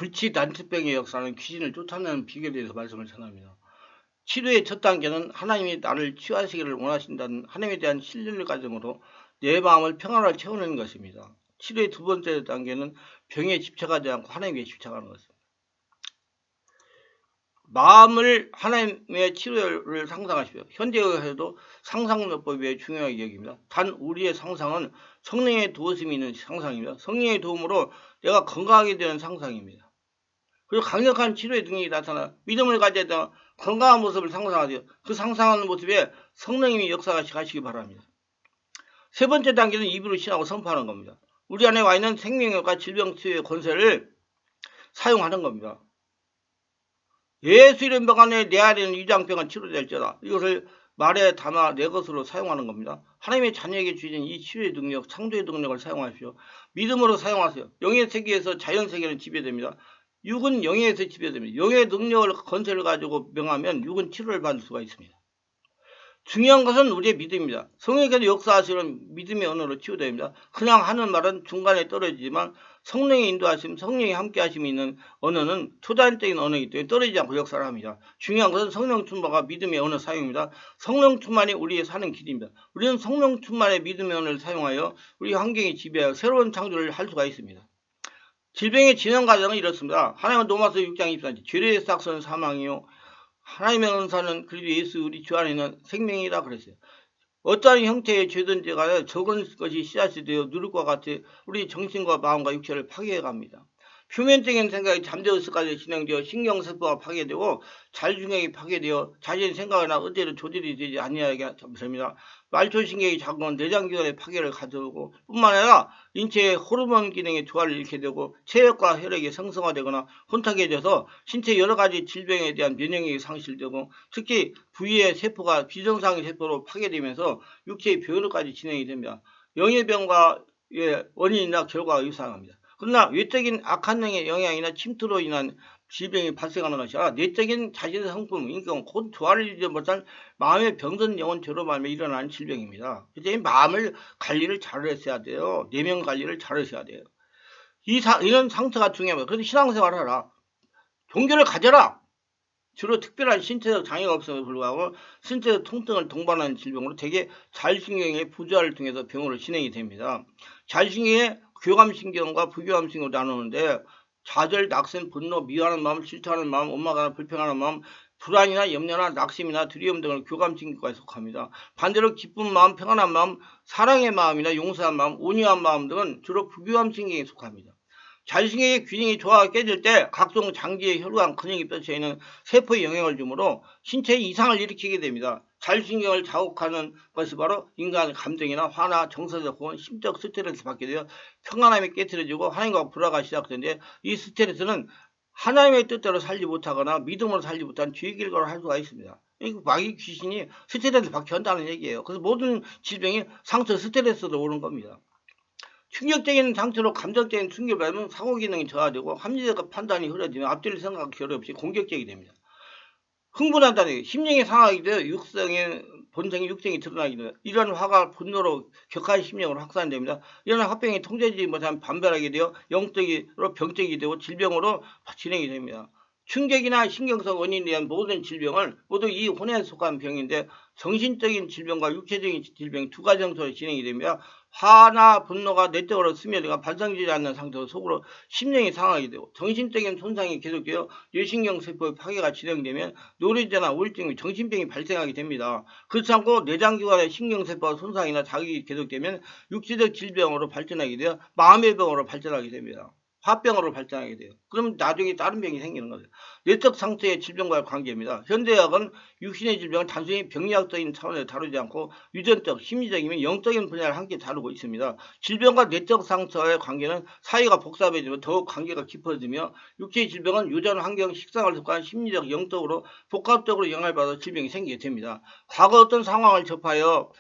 불치 난치병의 역사는 귀신을 쫓아내는 비결에 대해서 말씀을 전합니다. 치료의 첫 단계는 하나님이 나를 치유하시기를 원하신다는 하나님에 대한 신뢰를 가짐으로 내 마음을 평안을 채우는 것입니다. 치료의 두 번째 단계는 병에 집착하지 않고 하나님께 집착하는 것입니다. 마음을 하나님의 치료를 상상하십시오. 현대의학에서도 상상요법이 중요하게 여깁니다. 단 우리의 상상은 성령의 도우심이 있는 상상입니다. 성령의 도움으로 내가 건강하게 되는 상상입니다. 그리고 강력한 치료의 능력이 나타나 믿음을 가져야 되는 건강한 모습을 상상하세요. 그 상상하는 모습에 성령님이 역사하시기 바랍니다. 세 번째 단계는 입으로 신하고 선포하는 겁니다. 우리 안에 와 있는 생명력과 질병 치유의 권세를 사용하는 겁니다. 예수 이름 병안에 내 안에는 위장병은 치료될지어다. 이것을 말에 담아 내 것으로 사용하는 겁니다. 하나님의 자녀에게 주신 이 치료의 능력, 창조의 능력을 사용하십시오. 믿음으로 사용하세요. 영의 세계에서 자연 세계는 지배됩니다. 육은 영에서 지배됩니다. 영의 능력을 건설을 가지고 명하면 육은 치료를 받을 수가 있습니다. 중요한 것은 우리의 믿음입니다. 성령께서 역사하시는 믿음의 언어로 치유됩니다. 그냥 하는 말은 중간에 떨어지지만 성령의 인도하심, 성령이 함께 하심이 있는 언어는 초단적인 언어이기 때문에 떨어지지 않고 역사를 합니다. 중요한 것은 성령 충만과 믿음의 언어 사용입니다. 성령 충만이 우리의 사는 길입니다. 우리는 성령 충만의 믿음의 언어를 사용하여 우리 환경에 지배하여 새로운 창조를 할 수가 있습니다. 질병의 진행 과정은 이렇습니다. 하나님은 로마서 6장 24절 죄의 싹서는 사망이요 하나님의 은사는 그리스도 예수 우리 주 안에 있는 생명이라 그랬어요. 어떠한 형태의 죄든지 간에 적은 것이 씨앗이 되어 누를 것 같이 우리 정신과 마음과 육체를 파괴해갑니다. 표면적인 생각이 잠재의식까지 진행되어 신경세포가 파괴되고 자율신경이 파괴되어 자신의 생각이나 의지로 조절이 되지 아니하게 됩니다. 말초신경이 작은 내장기관의 파괴를 가져오고 뿐만 아니라 인체의 호르몬 기능의 조화를 잃게 되고 체력과 혈액이 생성화되거나 혼탁해져서 신체 여러가지 질병에 대한 면역력이 상실되고 특히 부위의 세포가 비정상의 세포로 파괴되면서 육체의 변화까지 진행이 됩니다. 영의 병과 원인이나 결과가 유사합니다. 그러나 외적인 악한 영의 영향이나 침투로 인한 질병이 발생하는 것이 아니라 내적인 자신의 성품, 인격, 곧 조화를 이루지 못한 마음의 병든 영혼 죄로 말며 일어나는 질병입니다. 그래서 마음을 관리를 잘 했어야 돼요. 내면 관리를 잘 하셔야 돼요. 이런 상태가 중요합니다. 그래서 신앙생활을 하라. 종교를 가져라. 주로 특별한 신체적 장애가 없음에도 불구하고 신체적 통증을 동반하는 질병으로 대개 자율신경의 부조화를 통해서 병으로 진행이 됩니다. 자율신경의 교감신경과 부교감신경으로 나누는데 좌절, 낙심, 분노, 미워하는 마음, 질투하는 마음, 원망하는 불평하는 마음, 불안이나 염려나 낙심이나 두려움 등을 교감신경과에 속합니다. 반대로 기쁜 마음, 평안한 마음, 사랑의 마음이나 용서한 마음, 온유한 마음 등은 주로 부교감신경에 속합니다. 자율신경의 균형이 좋아 깨질 때 각종 장기의 혈관, 근육이 뼈쳐 있는 세포에 영향을 주므로 신체에 이상을 일으키게 됩니다. 자율신경을 자극하는 것이 바로 인간의 감정이나 화나 정서적 혹은 심적 스트레스를 받게 되어 평안함이 깨트려지고 하나님과 불화가 시작되는데 이 스트레스는 하나님의 뜻대로 살지 못하거나 믿음으로 살지 못한 죄의 결과를 할 수가 있습니다. 마귀 귀신이 스트레스를 받게 한다는 얘기예요. 그래서 모든 질병이 상처 스트레스로 오는 겁니다. 충격적인 상처로 감정적인 충격을 받으면 사고 기능이 저하되고 합리적 판단이 흐려지며 앞뒤를 생각할 겨를 없이 공격적이 됩니다. 흥분한다는 얘기, 심령이 상하게 되어 육성의 본성이 육성이 드러나게 됩니다. 이런 화가 분노로 격한 심령으로 확산됩니다. 이런 화병이 통제되지 못하면 반발하게 되어 영적으로 병적이 되고 질병으로 진행이 됩니다. 충격이나 신경성 원인에 대한 모든 질병은 모두 이 혼에 속한 병인데 정신적인 질병과 육체적인 질병 두 가지 형태로 진행이 됩니다. 화나 분노가 내적으로 스며들어 발생되지 않는 상태로 속으로 심령이 상하게 되고 정신적인 손상이 계속되어 뇌신경 세포의 파괴가 진행되면 노리제나 우울증 및 정신병이 발생하게 됩니다. 그렇지 않고 내장기관의 신경세포 손상이나 자극이 계속되면 육체적 질병으로 발전하게 되어 마음의 병으로 발전하게 됩니다. 화병으로 발전하게 돼요. 그럼 나중에 다른 병이 생기는 거예요. 내적 상태의 질병과의 관계입니다. 현대의학은 육신의 질병을 단순히 병리학적인 차원에서 다루지 않고 유전적, 심리적이며 영적인 분야를 함께 다루고 있습니다. 질병과 내적 상처의 관계는 사회가 복잡해지면 더욱 관계가 깊어지며 육체의 질병은 유전, 환경, 식생활 습관, 심리적, 영적으로 복합적으로 영향을 받아 질병이 생기게 됩니다. 과거 어떤 상황을 접하여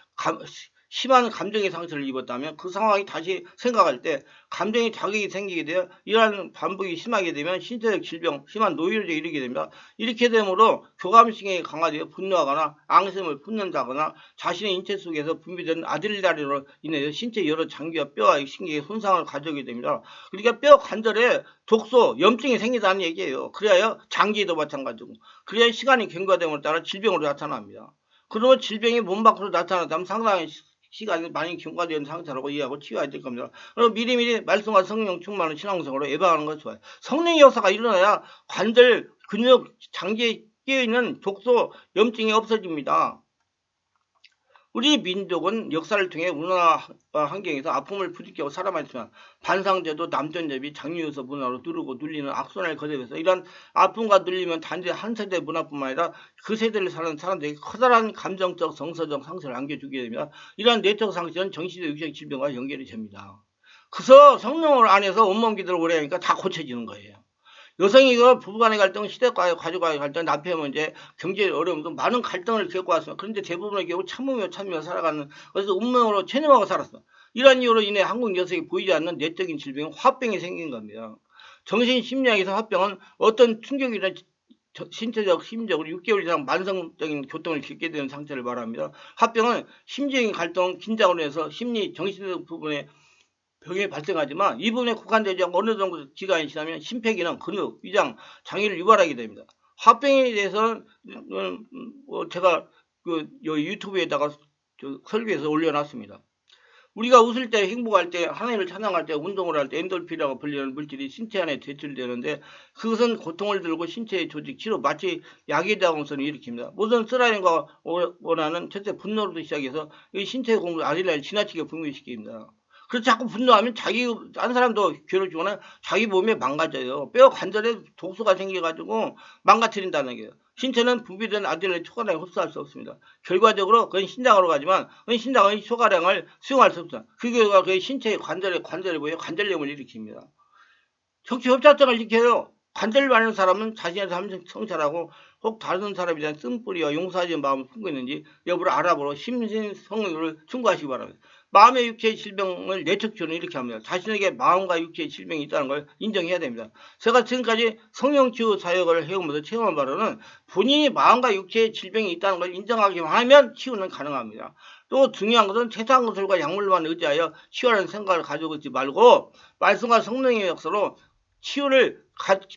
심한 감정의 상처를 입었다면 그 상황이 다시 생각할 때 감정의 자극이 생기게 되어 이러한 반복이 심하게 되면 신체적 질병, 심한 노이로제에 이르게 됩니다. 이렇게 되므로 교감신경이 강화되어 분노하거나 앙심을 품는다거나 자신의 인체 속에서 분비되는 아드레날린으로 인해서 신체 여러 장기와 뼈와 신경에 손상을 가져오게 됩니다. 그러니까 뼈 관절에 독소, 염증이 생기다는 얘기예요. 그래야 장기도 마찬가지고 그래야 시간이 경과됨에 따라 질병으로 나타납니다. 그러면 질병이 몸 밖으로 나타났다면 상당히 시간이 많이 경과된 상태라고 이해하고 치유해야 될 겁니다. 그리고 미리미리 말씀과 성령 충만한 신앙성으로 예방하는 것이 좋아요. 성령의 역사가 일어나야 관절, 근육, 장기에 끼어있는 독소, 염증이 없어집니다. 우리 민족은 역사를 통해 문화 환경에서 아픔을 부딪히고 살아왔지만 반상제도, 남존대비, 장유유서 문화로 누르고 눌리는 악순환을 거듭해서 이런 아픔과 눌리면 단지 한 세대 문화뿐만 아니라 그 세대를 사는 사람들에게 커다란 감정적, 정서적 상처를 안겨주게 됩니다. 이러한 내적 상처는 정신적, 육적 질병과 연결이 됩니다. 그래서 성령을 안에서 온몸 기도를 오래 하니까 다 고쳐지는 거예요. 여성이 부부간의 갈등, 시댁과의 가족과의 갈등, 남편 문제, 경제 어려움도 많은 갈등을 겪어왔습니다. 그런데 대부분의 경우 참으며 살아가는 그래서 운명으로 체념하고 살았습니다. 이러한 이유로 인해 한국 여성이 보이지 않는 내적인 질병, 화병이 생긴 겁니다. 정신심리학에서 화병은 어떤 충격이나 신체적, 심적으로 6개월 이상 만성적인 고통을 겪게 되는 상태를 말합니다. 화병은 심적인 갈등, 긴장으로 인해서 심리, 정신적 부분에 병이 발생하지만 이 부분에 국한되지 않고 어느 정도 기간이 지나면 심폐기능, 근육, 위장, 장애를 유발하게 됩니다. 화병에 대해서는 제가 유튜브에다가 설계해서 올려놨습니다. 우리가 웃을 때, 행복할 때, 하나님을 찬양할 때, 운동을 할 때 엔돌핀이라고 불리는 물질이 신체 안에 배출되는데 그것은 고통을 들고 신체의 조직, 치료, 마치 약의 작용성을 일으킵니다. 모든 쓰라린과 원하는 첫째 분노로부터 시작해서 이 신체의 공부 아드레날린을 지나치게 분비시킵니다. 그래서 자꾸 분노하면 딴 사람도 괴로워지거나 자기 몸이 망가져요. 뼈 관절에 독소가 생겨가지고 망가뜨린다는 거예요. 신체는 분비된 아드레날린 초과량을 흡수할 수 없습니다. 결과적으로 그건 신장으로 가지만 그건 신장의 초과량을 수용할 수 없습니다. 그 결과 그 신체의 관절에 보여 관절염을 일으킵니다. 척추 협착증을 일으켜요. 관절을 많은 사람은 자신의 삶을 성찰하고 혹 다른 사람에 대한 쓴뿌리와 용서하지 마음을 품고 있는지 여부를 알아보러 심신성의를 충고하시기 바랍니다. 마음의 육체의 질병을 내적 치료는 이렇게 합니다. 자신에게 마음과 육체의 질병이 있다는 걸 인정해야 됩니다. 제가 지금까지 성령치유 사역을 해오면서 체험한 바로는 본인이 마음과 육체의 질병이 있다는 걸 인정하기만 하면 치유는 가능합니다. 또 중요한 것은 세상 것들과 약물만 의지하여 치유하는 생각을 가지고 있지 말고 말씀과 성령의 역사로 치유를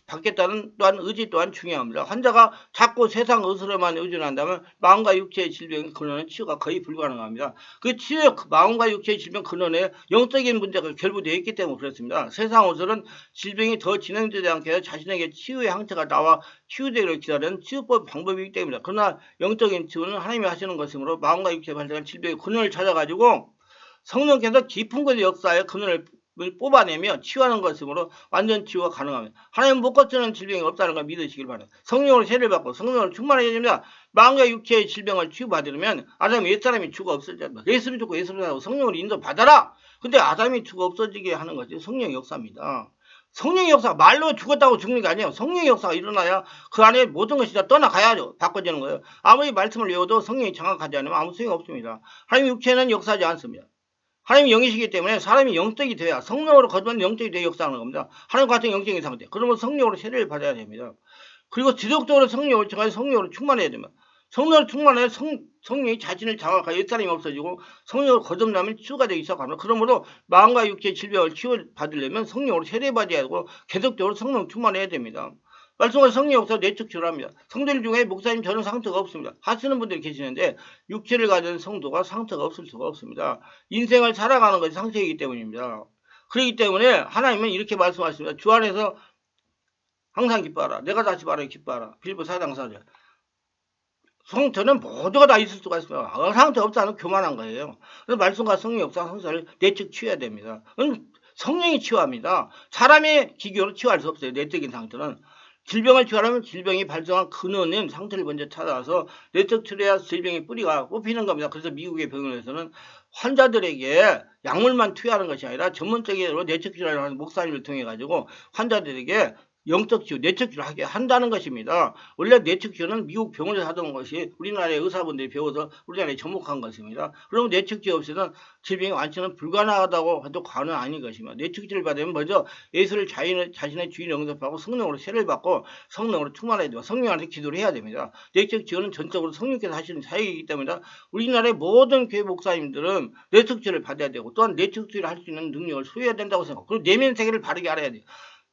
받겠다는 또한 의지 또한 중요합니다. 환자가 자꾸 세상 의술에만 의존한다면 마음과 육체의 질병 근원은 치유가 거의 불가능합니다. 그 치유의 마음과 육체의 질병 근원에 영적인 문제가 결부되어 있기 때문에 그렇습니다. 세상 의술은 질병이 더 진행되지 않게 해서 자신에게 치유의 항체가 나와 치유되기를 기다리는 치유법 방법이기 때문입니다. 그러나 영적인 치유는 하나님이 하시는 것이므로 마음과 육체에 발생한 질병의 근원을 찾아가지고 성령께서 깊은 곳의 역사에 근원을 뽑아내며 치유하는 것이므로 완전 치유가 가능합니다. 하나님 못 고치는 질병이 없다는 걸 믿으시길 바랍니다. 성령으로 세례를 받고 성령으로 충만해야 됩니다. 마음과 육체의 질병을 치유받으려면 아담 옛사람이 주가 없어져야 됩니다. 예수를 듣고 예수를 하고 성령으로 인도받아라. 근데 아담이 주가 없어지게 하는 것이 성령의 역사입니다. 성령의 역사, 말로 죽었다고 죽는 게 아니에요. 성령의 역사가 일어나야 그 안에 모든 것이 다 떠나가야죠. 바꿔지는 거예요. 아무리 말씀을 외워도 성령이 장악하지 않으면 아무 소용이 없습니다. 하나님 육체는 역사하지 않습니다. 하나님이 영이시기 때문에 사람이 영적이 돼야 성령으로 거듭나면 영적이 돼야 역사하는 겁니다. 하나님 같은 영적인 상태. 그러면 성령으로 세례를 받아야 됩니다. 그리고 지속적으로 성령을 통해 성령으로 충만해야 됩니다. 성령으로 충만해 성령이 자신을 장악하여 옛사람이 없어지고 성령으로 거듭나면 치유가 되기 시작합니다. 그러므로 마음과 육체의 질병을 치유받으려면 성령으로 세례받아야 하고 계속적으로 성령 충만해야 됩니다. 말씀과 성령 역사 내적 치유합니다. 성도들 중에 목사님 저는 상처가 없습니다. 하시는 분들이 계시는데 육체를 가진 성도가 상처가 없을 수가 없습니다. 인생을 살아가는 것이 상처이기 때문입니다. 그렇기 때문에 하나님은 이렇게 말씀하십니다. 주 안에서 항상 기뻐하라. 내가 다시 말하여 기뻐하라. 빌보 4장 4절. 성처는 모두가 다 있을 수가 있습니다. 상처 없다는 교만한 거예요. 그래서 말씀과 성령 역사 상처를 내적 치유해야 됩니다. 성령이 치유합니다. 사람의 기교로 치유할 수 없어요. 내적인 상처는. 질병을 치유하려면 질병이 발생한 근원인 상태를 먼저 찾아서 내적 치료해야 질병의 뿌리가 뽑히는 겁니다. 그래서 미국의 병원에서는 환자들에게 약물만 투여하는 것이 아니라 전문적으로 내적 치료를 하는 목사님을 통해 가지고 환자들에게 영적 치유, 내적 치유를 하게 한다는 것입니다. 원래 내적 치유는 미국 병원에서 하던 것이 우리나라의 의사분들이 배워서 우리나라에 접목한 것입니다. 그러면 내적 치유 없이는 질병의 완치는 불가능하다고 해도 과언은 아닌 것입니다. 내적 치유를 받으면 먼저 예수를 자신의 주인 영접하고 성령으로 세례를 받고 성령으로 충만해야 되고 성령한테 기도를 해야 됩니다. 내적 치유는 전적으로 성령께서 하시는 사역이기 때문에 우리나라의 모든 교회 목사님들은 내적 치유를 받아야 되고 또한 내적 치유를 할 수 있는 능력을 소유해야 된다고 생각하고 그리고 내면 세계를 바르게 알아야 돼요.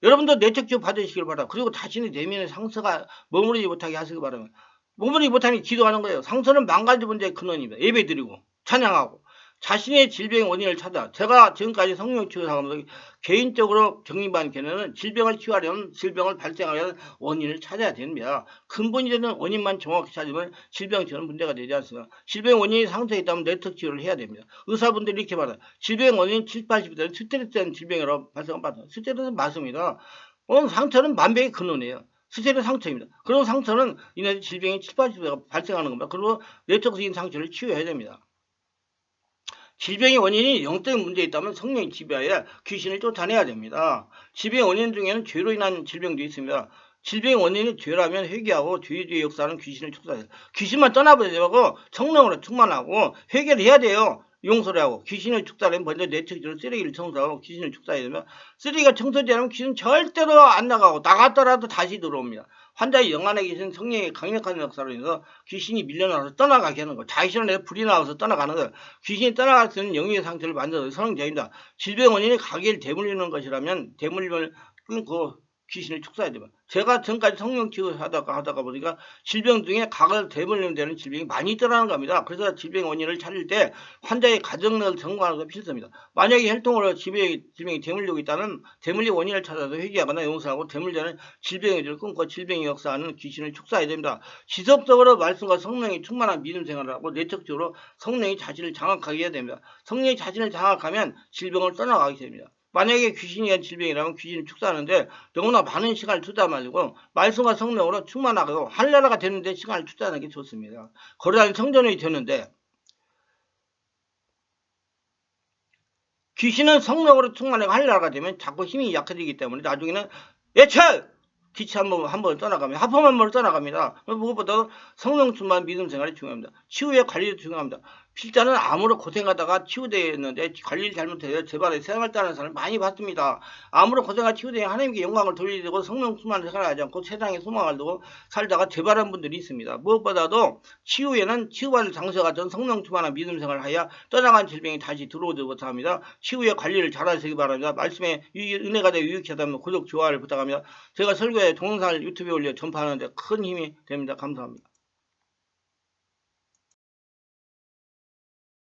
여러분도 내적 치유 받으시길 바랍니다. 그리고 자신의 내면의 상처가 머무르지 못하게 하시기 바랍니다. 머무르지 못하니 기도하는 거예요. 상처는 망가진 문제의 근원입니다. 예배 드리고 찬양하고 자신의 질병의 원인을 찾아 제가 지금까지 성령 치유 상담에서 개인적으로 정립한 견해는 질병을 치유하려면 질병을 발생하려는 원인을 찾아야 됩니다. 근본이 되는 원인만 정확히 찾으면 질병 치유는 문제가 되지 않습니다. 질병 원인이 상처에 있다면 내적 치유를 해야 됩니다. 의사분들이 이렇게 말해요. 질병 원인 7, 80%는 스트레스된 질병이라고 발생받아요. 스트레스는 맞습니다. 상처는 만병의 근원이에요. 스트레스 상처입니다. 그런 상처는 인해서 질병이 7, 80%가 발생하는 겁니다. 그리고 내적인 상처를 치유해야 됩니다. 질병의 원인이 영적인 문제에 있다면 성령이 지배하여 귀신을 쫓아내야 됩니다. 질병의 원인 중에는 죄로 인한 질병도 있습니다. 질병의 원인이 죄라면 회개하고 죄의 역사는 귀신을 쫓아내요. 귀신만 떠나버려야 되고 성령으로 충만하고 회개를 해야 돼요. 용서를 하고 귀신을 축사하려면 먼저 내적으로 쓰레기를 청소하고 귀신을 축사해야 되면 쓰레기가 청소되지 않으면 귀신은 절대로 안 나가고 나갔더라도 다시 들어옵니다. 환자의 영 안에 계신 성령의 강력한 역사로 인해서 귀신이 밀려나서 떠나가게 하는 거예요. 자신의 불이 나와서 떠나가는 거예요. 귀신이 떠나갈 수 있는 영의 상태를 만들어서 성령제입니다. 질병 원인이 가게를 대물리는 것이라면 대물림을 끊고 귀신을 축사해야 됩니다. 제가 전까지 성령 치유하다가 보니까 질병 중에 각을 대물림 되는 질병이 많이 있더라는 겁니다. 그래서 질병 원인을 찾을 때 환자의 가정력을 점검하는 것이 필수입니다. 만약에 혈통으로 질병이 대물리고 있다면 대물림 원인을 찾아서 회개하거나 용서하고 대물리는 질병의 줄을 끊고 질병의 역사하는 귀신을 축사해야 됩니다. 지속적으로 말씀과 성령이 충만한 믿음 생활을 하고 내적적으로 성령이 자신을 장악하게 해야 됩니다. 성령이 자신을 장악하면 질병을 떠나가게 됩니다. 만약에 귀신이 한 질병이라면 귀신을 축사하는데 너무나 많은 시간을 투자하지 말고 말씀과 성령으로 충만하고 하늘나라가 되는데 시간을 투자하는 게 좋습니다. 거룩한 성전이 되는데 귀신은 성령으로 충만하고 하늘나라가 되면 자꾸 힘이 약해지기 때문에 나중에는 예철! 기치 한번 떠나갑니다. 하품 한 번 떠나갑니다. 무엇보다도 성령 충만 믿음 생활이 중요합니다. 치유의 관리도 중요합니다. 필자는 암으로 고생하다가 치유되었는데 관리를 잘못해서 재발에 생활다는 사람을 많이 봤습니다. 암으로 고생하다 치유되어 하나님께 영광을 돌리고 성령 충만을 생활하지 않고 세상에 소망을 두고 살다가 재발한 분들이 있습니다. 무엇보다도 치유에는 치유받을 장소 같은 성령 충만한 믿음 생활을 하여 떠나간 질병이 다시 들어오지 못합니다. 치유의 관리를 잘 하시기 바랍니다. 말씀에 은혜가 되어 유익하다면 구독, 좋아요를 부탁합니다. 제가 설교에 동영상을 유튜브에 올려 전파하는데 큰 힘이 됩니다. 감사합니다.